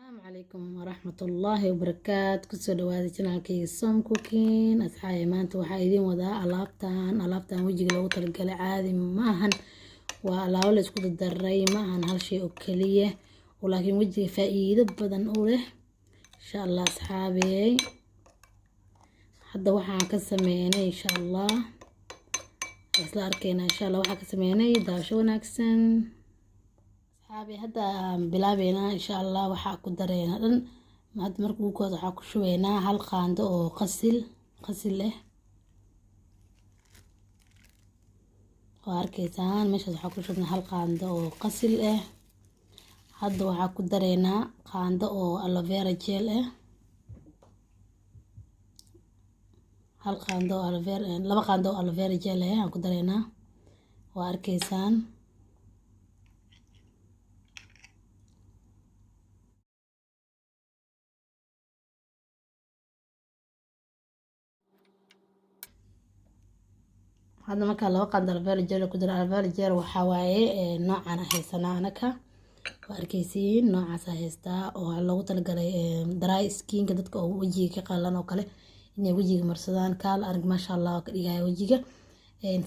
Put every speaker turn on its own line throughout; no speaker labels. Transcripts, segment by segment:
السلام عليكم ورحمة الله وبركاته. كسو دوادي جنالكي سوم كوكين أصحابي maanta waxaa idin wadaa alaabtan wajiga loogu talagalay caadi maahan, waa alaabo la isku dardaray maahan hal shay oo kaliya oo laakiin wajiga faa'iido badan u leh insha Allah asxaabey. Hadda waxaan ka sameeynay insha Allah isla arkayna insha Allah waxaan ka sameeynay daasho wanaagsan asxaabi. Hadda bilaabeena insha Allah waxaa ku dareena dhan hadda markuu kood waxaa ku shubeynaa hal qaando oo qasil leh oo arkaysaan meesha waxaa ku shubnaa hal qaando oo qasil ah. Hadda waxaa ku dareena qaando oo aloe vera gel ah, hal qaando oo aloe vera, laba qaando oo aloe vera gel ah aan ku dareena oo arkaysaan. هذا مكان لو قاعد الفير جيل كدر الفير جيل وحواي نوع أنا هيسنا أناك وأركيسين نوع هيستا ولو تلقى دراي سكين كدتك أو وجهك قالنا وكله إني وجهك مرسدان قال أرج ما شاء الله كريجا وجهك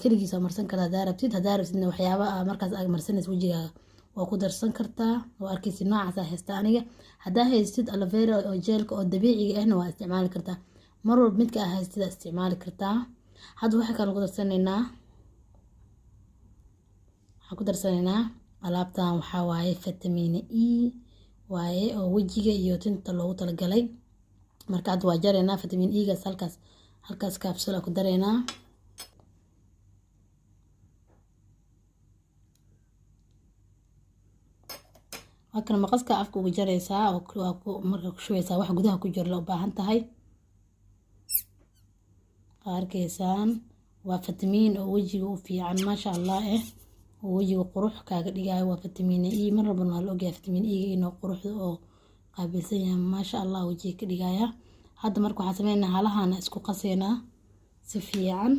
كل جيسا مرسن كذا دارب إنه وحيابا مركز مرسنس وجهك وقدر سنكرتا وأركيسين نوع هيستا أنية هذا هيستد الفير جيل أو الدبيعي إحنا واستعمال كرتا مرة بمتك هيستد استعمال كرتا. هذا واحد كان ku darsanayna alaabtan waxa waaye vitamin E waaye oo wajiga iyo tinta loogu talagalay. Marka aad waa jareena vitamin E gaas halkaas capsule ku dareena halkan maqaska afka ugu jareysa oo marka ku shubeysa wax gudaha ku jiro loo baahan tahay arkaysaan. waa vitamin oo wajiga u fiican ma sha Allah oo wajiga qurux kaaga dhigayo. waa vitamin E mar walba la ogyahay vitamin E inuu quruxda oo qaabilsan yahay ma sha Allah wajiga ka dhigaya. hadda marka waxaan sameeynaa halahan isku qaseynaa si fiican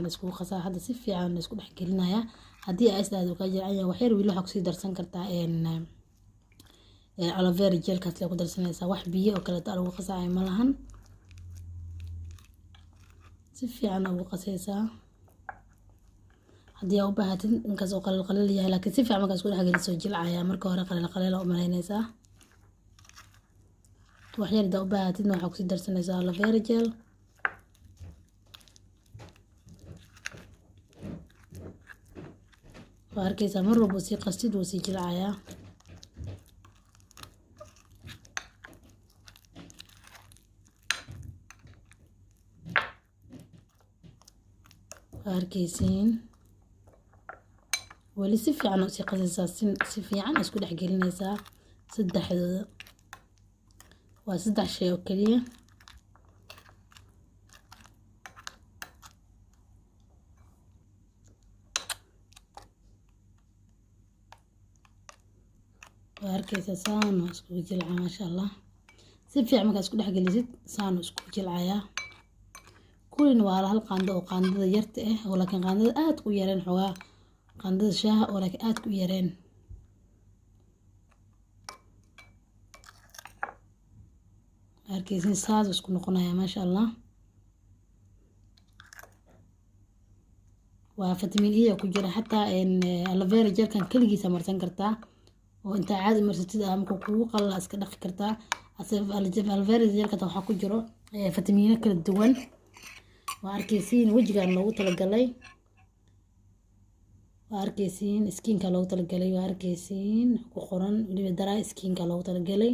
la isku qasaa. hadda si fiican la isku dhex gelinaya. haddii ay isdaado ka jiraan wax yar wiil waxa ku sii darsan kartaa aloe vera gel kaas la ku darsanaysa wax biyo oo kale lagu qasaay ma lahan. si fiican ugu qasaysaa haddii aad u baahatid inkaas oo qalal yahay laakiin si fiican markaas ku dhex geliso jilcaya. marka hore qalal u malaynaysaa wax yar u baahatid waxa ku sii darsanaysaa aloe vera gel waa arkaysaa mar walba si qastid wuu sii jilcaya. arkaysiin wali si fiican u sii qasaysaa si fiican isku dhex gelinaysaa saddexdooda. waa saddex shay oo kaliya waa arkaysaa saan isku jilcaa ma sha Allah. si fiican markaad isku dhex gelisid saan isku jilcaya. كلنا وعلى هالقاندة وقاندة يرتقه ولكن قاندة آتكو يرين حوا قاندة شاه ولكن آتكو يرين هالكيسين ساز وسكو نقنايا ما شاء الله. وفيتامين إي وكجرا حتى إن الفيرا جيل كان كل جيسا مرسن كرتا وإنت عادي مرستيد أمكو كوقا الله أسكا دخل كرتا أصيف الفيرا جيل كتا وحا كجرا فيتامين كل الدول واركيسين وجهان لوgu talagalay واركيسين skinka loogu talagalay واركيسين ku qoran waliba dry skinka loogu talagalay.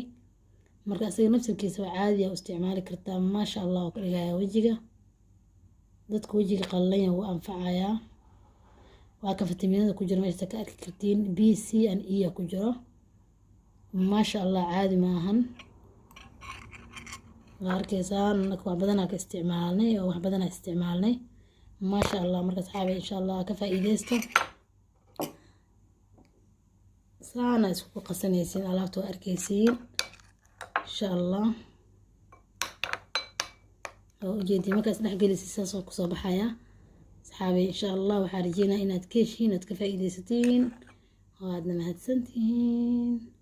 marka asaga nafsigiisa waa caadi ah u isticmaali kartaa ma sha Allah oo ka dhigaya wajiga dadka wajiga qallayn uu anfacaya. waa ka fitamiinada ku jira meesha ka arki kartiin B C and E ku jiro ma sha Allah caadi ma ahan. arkaysan wax badan ka isticmaalnay ma sha Allah. marka saxaabay insha Allah ka faa'iideysto saana isku qasanaysiin alaabta arkaysiin insha Allah oo jeedi markaas dhex gelisay soo ku soo baxaya saxaabay insha Allah waxaan rajeynayaa inaad ka heshiin aad ka faa'iideysatiin waadna mahadsantihiin.